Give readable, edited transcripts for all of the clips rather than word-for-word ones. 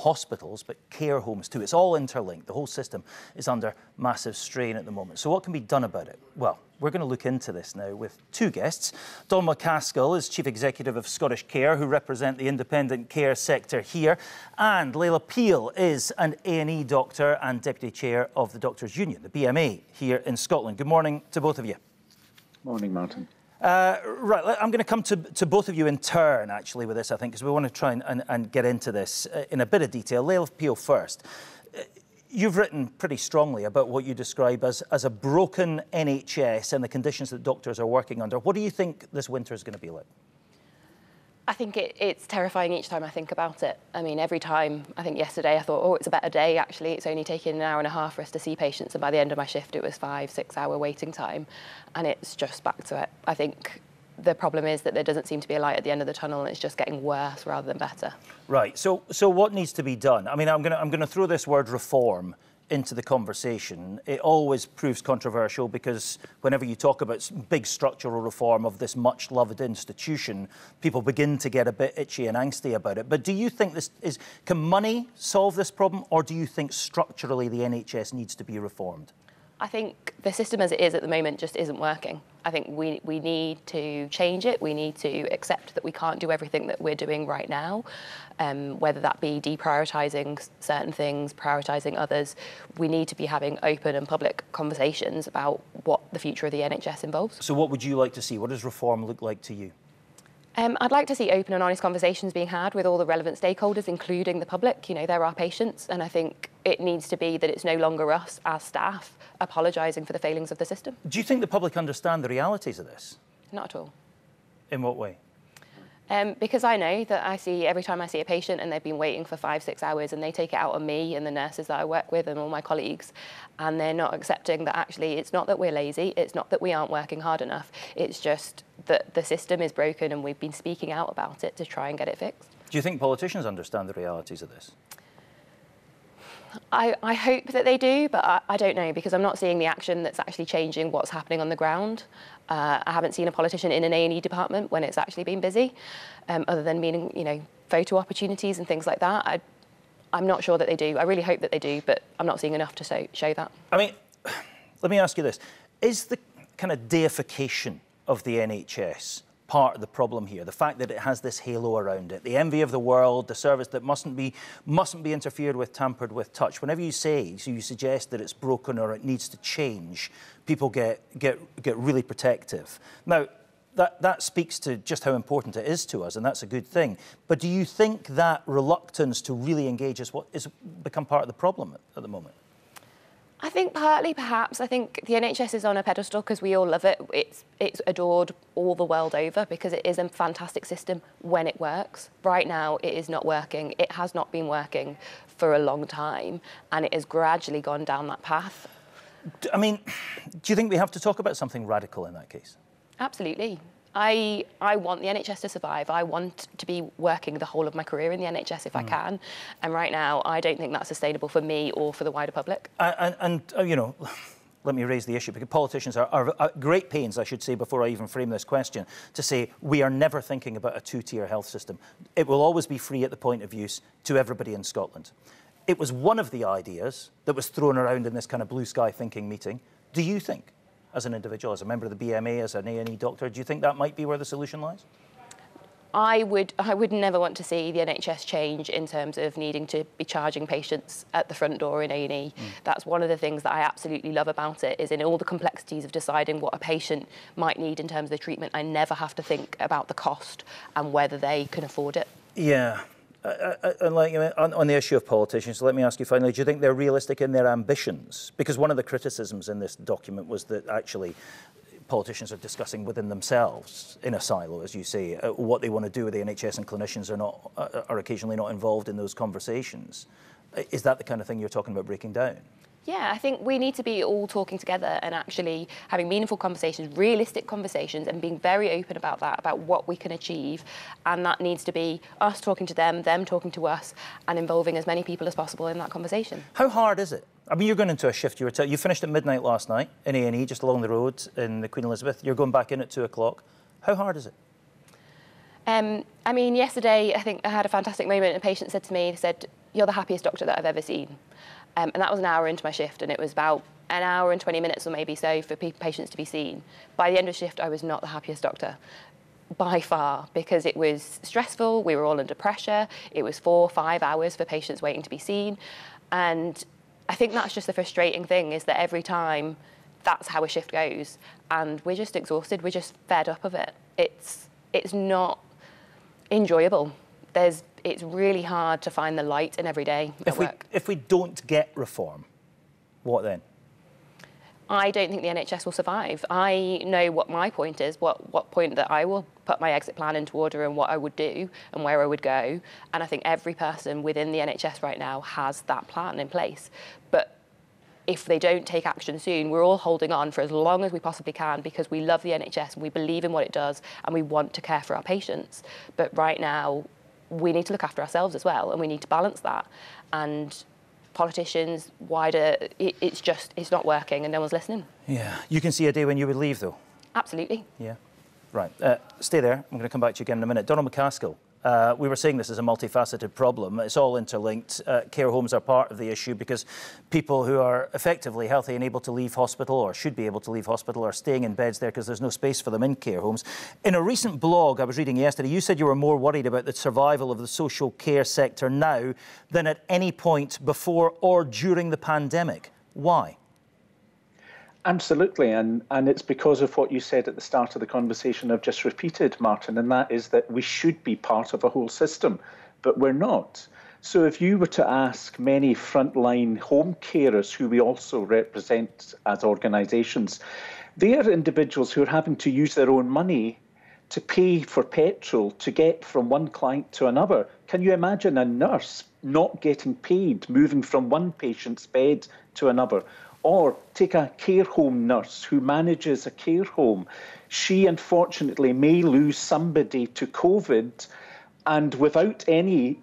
hospitals, but care homes too. It's all interlinked. The whole system is under massive strain at the moment. So what can be done about it? Well, we're going to look into this now with two guests. Don McCaskill is Chief Executive of Scottish Care, who represent the independent care sector here. And Leila Peel is an A&E doctor and Deputy Chair of the Doctors' Union, the BMA, here in Scotland. Good morning to both of you. Morning, Martin. Right, I'm going to come to both of you in turn, actually, with this, I think, because we want to try and get into this in a bit of detail. Leila Peel first. You've written pretty strongly about what you describe as a broken NHS and the conditions that doctors are working under. What do you think this winter is going to be like? I think it's terrifying each time I think about it. I mean, every time, I think yesterday I thought, oh, it's a better day, actually. It's only taken an hour and a half for us to see patients, and by the end of my shift, it was 5-6 hour waiting time, and it's just back to it. I think the problem is that there doesn't seem to be a light at the end of the tunnel, and it's just getting worse rather than better. Right, so what needs to be done? I mean, I'm going to throw this word reform into the conversation. It always proves controversial because whenever you talk about big structural reform of this much-loved institution, people begin to get a bit itchy and angsty about it. But do you think can money solve this problem, or do you think structurally the NHS needs to be reformed? I think the system as it is at the moment just isn't working. I think we need to change it. We need to accept that we can't do everything that we're doing right now, whether that be deprioritising certain things, prioritising others. We need to be having open and public conversations about what the future of the NHS involves. So what would you like to see? What does reform look like to you? I'd like to see open and honest conversations being had with all the relevant stakeholders, including the public. You know, they're our patients, and I think it needs to be that it's no longer us as staff apologising for the failings of the system. Do you think the public understand the realities of this? Not at all. In what way? Because I know that every time I see a patient and they've been waiting for 5-6 hours, and they take it out on me and the nurses that I work with and all my colleagues, and they're not accepting that actually it's not that we're lazy, it's not that we aren't working hard enough, it's just that the system is broken and we've been speaking out about it to try and get it fixed. Do you think politicians understand the realities of this? I hope that they do, but I don't know, because I'm not seeing the action that's actually changing what's happening on the ground. I haven't seen a politician in an A&E department when it's actually been busy, other than meaning, you know, photo opportunities and things like that. I'm not sure that they do. I really hope that they do, but I'm not seeing enough to show that. I mean, let me ask you this. Is the kind of deification of the NHS part of the problem here? The fact that it has this halo around it, the envy of the world, the service that mustn't be interfered with, tampered with, touched. Whenever you suggest that it's broken or it needs to change, people get really protective. Now, that speaks to just how important it is to us, and that's a good thing. But do you think that reluctance to really engage is what has become part of the problem at the moment? I think partly, perhaps. I think the NHS is on a pedestal because we all love it. It's adored all the world over because it is a fantastic system when it works. Right now, it is not working. It has not been working for a long time, and it has gradually gone down that path. I mean, do you think we have to talk about something radical in that case? Absolutely. I want the NHS to survive. I want to be working the whole of my career in the NHS if I can. And right now, I don't think that's sustainable for me or for the wider public. You know, let me raise the issue, because politicians are at great pains, I should say, before I even frame this question, to say we are never thinking about a two-tier health system. It will always be free at the point of use to everybody in Scotland. It was one of the ideas that was thrown around in this kind of blue sky thinking meeting. Do you think, as an individual, as a member of the BMA, as an A&E doctor, do you think that might be where the solution lies? I would never want to see the NHS change in terms of needing to be charging patients at the front door in A&E. That's one of the things that I absolutely love about it, is in all the complexities of deciding what a patient might need in terms of the treatment, I never have to think about the cost and whether they can afford it. Yeah. On the issue of politicians, let me ask you finally, do you think they're realistic in their ambitions? Because one of the criticisms in this document was that actually politicians are discussing within themselves, in a silo, as you say, what they want to do with the NHS, and clinicians are occasionally not involved in those conversations. Is that the kind of thing you're talking about breaking down? Yeah, I think we need to be all talking together and actually having meaningful conversations, realistic conversations, and being very open about that, about what we can achieve. And that needs to be us talking to them talking to us, and involving as many people as possible in that conversation. How hard is it? I mean, you're going into a shift. You finished at midnight last night in A&E, just along the road in the Queen Elizabeth. You're going back in at 2 o'clock. How hard is it? I mean, yesterday, I think I had a fantastic moment. A patient said to me, they said, you're the happiest doctor that I've ever seen. And that was an hour into my shift, and it was about an hour and 20 minutes or maybe so for patients to be seen. By the end of shift, I was not the happiest doctor, by far, because it was stressful, we were all under pressure, it was 4 or 5 hours for patients waiting to be seen. And I think that's just the frustrating thing, is that every time that's how a shift goes, and we're just exhausted, we're just fed up of it. It's not enjoyable. It's really hard to find the light in every day at work. If we don't get reform, what then? I don't think the NHS will survive. I know what my point is, what point that I will put my exit plan into order and what I would do and where I would go. And I think every person within the NHS right now has that plan in place. But if they don't take action soon, we're all holding on for as long as we possibly can because we love the NHS and we believe in what it does and we want to care for our patients. But right now, we need to look after ourselves as well, and we need to balance that. And politicians, wider, it's not working and no one's listening. Yeah. You can see a day when you would leave, though? Absolutely. Yeah. Right. Stay there. I'm going to come back to you again in a minute. Donald McCaskill, we were saying this is a multifaceted problem. It's all interlinked. Care homes are part of the issue because people who are effectively healthy and able to leave hospital, or should be able to leave hospital, are staying in beds there because there's no space for them in care homes. In a recent blog I was reading yesterday, you said you were more worried about the survival of the social care sector now than at any point before or during the pandemic. Why? Absolutely, and it's because of what you said at the start of the conversation I've just repeated, Martin, and that is that we should be part of a whole system, but we're not. So if you were to ask many frontline home carers, who we also represent as organisations, they are individuals who are having to use their own money to pay for petrol to get from one client to another. Can you imagine a nurse not getting paid, moving from one patient's bed to another? Or take a care home nurse who manages a care home. She, unfortunately, may lose somebody to COVID, and without any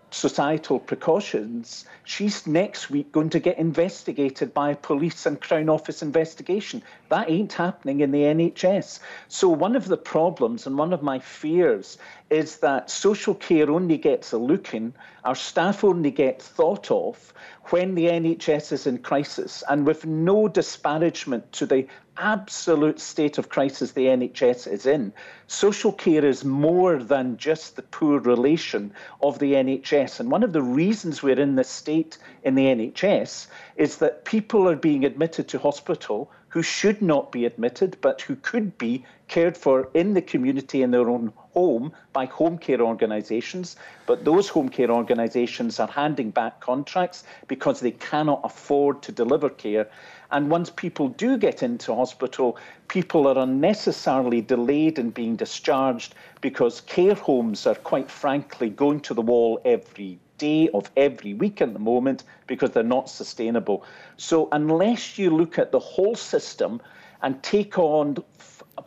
societal precautions, she's next week going to get investigated by a police and Crown Office investigation. That ain't happening in the NHS. So one of the problems and one of my fears is that social care only gets a look in, our staff only get thought of when the NHS is in crisis, and with no disparagement to the absolute state of crisis the NHS is in. Social care is more than just the poor relation of the NHS. And one of the reasons we're in this state in the NHS is that people are being admitted to hospital who should not be admitted, but who could be cared for in the community in their own home by home care organisations. But those home care organisations are handing back contracts because they cannot afford to deliver care. And once people do get into hospital, people are unnecessarily delayed in being discharged because care homes are, quite frankly, going to the wall every day of every week at the moment because they're not sustainable. So unless you look at the whole system and take on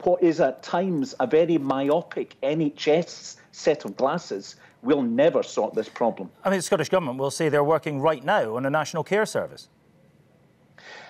what is at times a very myopic NHS set of glasses, we'll never sort this problem. I mean, the Scottish Government will say they're working right now on a national care service.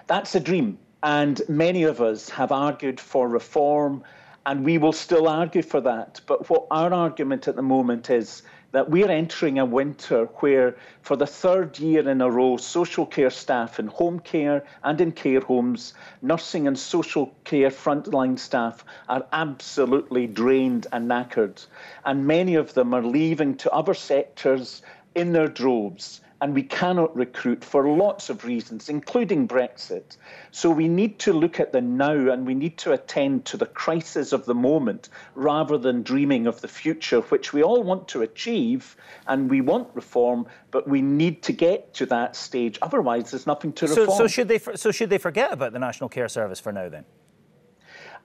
That's a dream, and many of us have argued for reform, and we will still argue for that. But what our argument at the moment is that we're entering a winter where, for the third year in a row, social care staff in home care and in care homes, nursing and social care frontline staff are absolutely drained and knackered. And many of them are leaving to other sectors in their droves. And we cannot recruit for lots of reasons, including Brexit. So we need to look at the now, and we need to attend to the crisis of the moment rather than dreaming of the future, which we all want to achieve, and we want reform, but we need to get to that stage. Otherwise, there's nothing to reform. So should they forget about the National Care Service for now, then?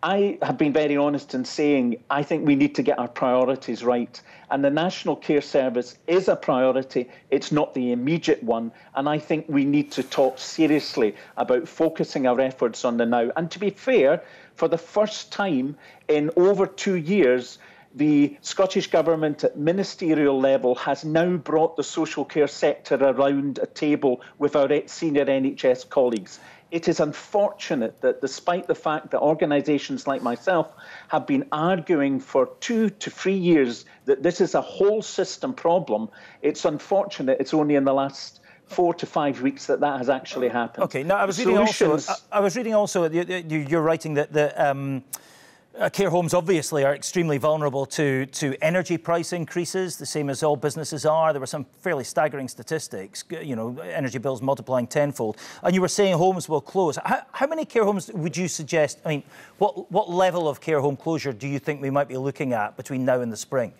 I have been very honest in saying I think we need to get our priorities right. And the National Care Service is a priority. It's not the immediate one. And I think we need to talk seriously about focusing our efforts on the now. And to be fair, for the first time in over 2 years, the Scottish Government at ministerial level has now brought the social care sector around a table with our senior NHS colleagues. It is unfortunate that despite the fact that organisations like myself have been arguing for 2 to 3 years that this is a whole system problem, it's unfortunate it's only in the last 4 to 5 weeks that has actually happened. Okay, now I was reading also, you're writing that care homes obviously are extremely vulnerable to energy price increases, the same as all businesses are. There were some fairly staggering statistics, you know, energy bills multiplying tenfold. And you were saying homes will close. How many care homes would you suggest? I mean, what level of care home closure do you think we might be looking at between now and the spring?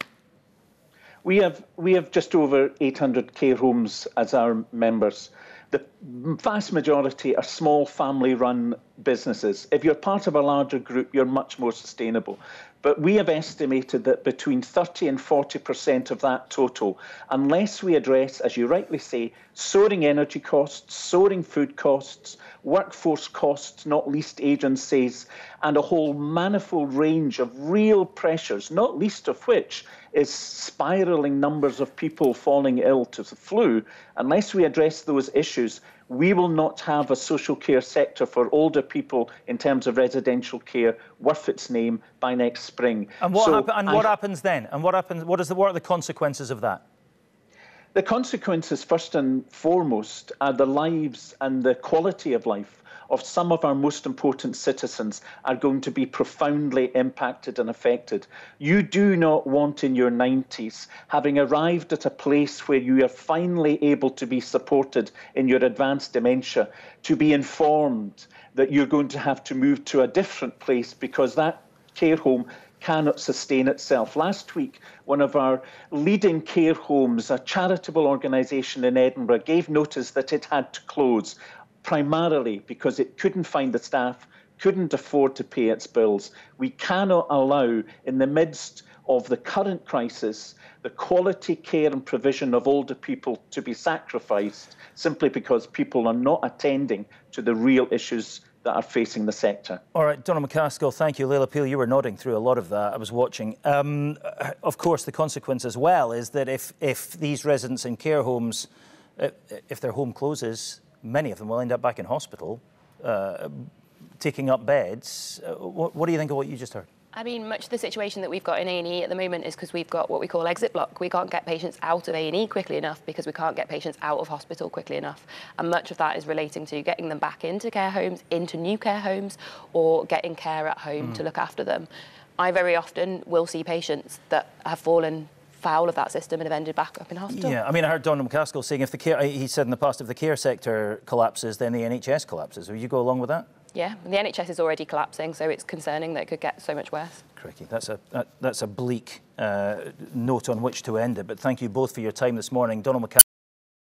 We have just over 800 care homes as our members. The vast majority are small family-run businesses. If you're part of a larger group, you're much more sustainable. But we have estimated that between 30 and 40% of that total, unless we address, as you rightly say, soaring energy costs, soaring food costs, workforce costs, not least agencies, and a whole manifold range of real pressures, not least of which is spiralling numbers of people falling ill to the flu, unless we address those issues, we will not have a social care sector for older people in terms of residential care worth its name by next spring. And what happens then? And what happens? What are the consequences of that? The consequences, first and foremost, are the lives and the quality of life of some of our most important citizens are going to be profoundly impacted and affected. You do not want in your 90s, having arrived at a place where you are finally able to be supported in your advanced dementia, to be informed that you're going to have to move to a different place because that care home cannot sustain itself. Last week, one of our leading care homes, a charitable organisation in Edinburgh, gave notice that it had to close, primarily because it couldn't find the staff, couldn't afford to pay its bills. We cannot allow, in the midst of the current crisis, the quality care and provision of older people to be sacrificed simply because people are not attending to the real issues that are facing the sector. All right, Donald McCaskill, thank you. Leila Peel, you were nodding through a lot of that. I was watching. Of course, the consequence as well is that if these residents in care homes, if their home closes, many of them will end up back in hospital, taking up beds. What do you think of what you just heard? I mean, much of the situation that we've got in A&E at the moment is because we've got what we call exit block. We can't get patients out of A&E quickly enough because we can't get patients out of hospital quickly enough. And much of that is relating to getting them back into care homes, into new care homes, or getting care at home to look after them. I very often will see patients that have fallen foul of that system and have ended back up in hospital. Yeah, I mean, I heard Donald McCaskill saying if the care, he said in the past, if the care sector collapses, then the NHS collapses. Will you go along with that? Yeah, and the NHS is already collapsing, so it's concerning that it could get so much worse. Crikey, that's a bleak note on which to end it. But thank you both for your time this morning. Donald McCaskill.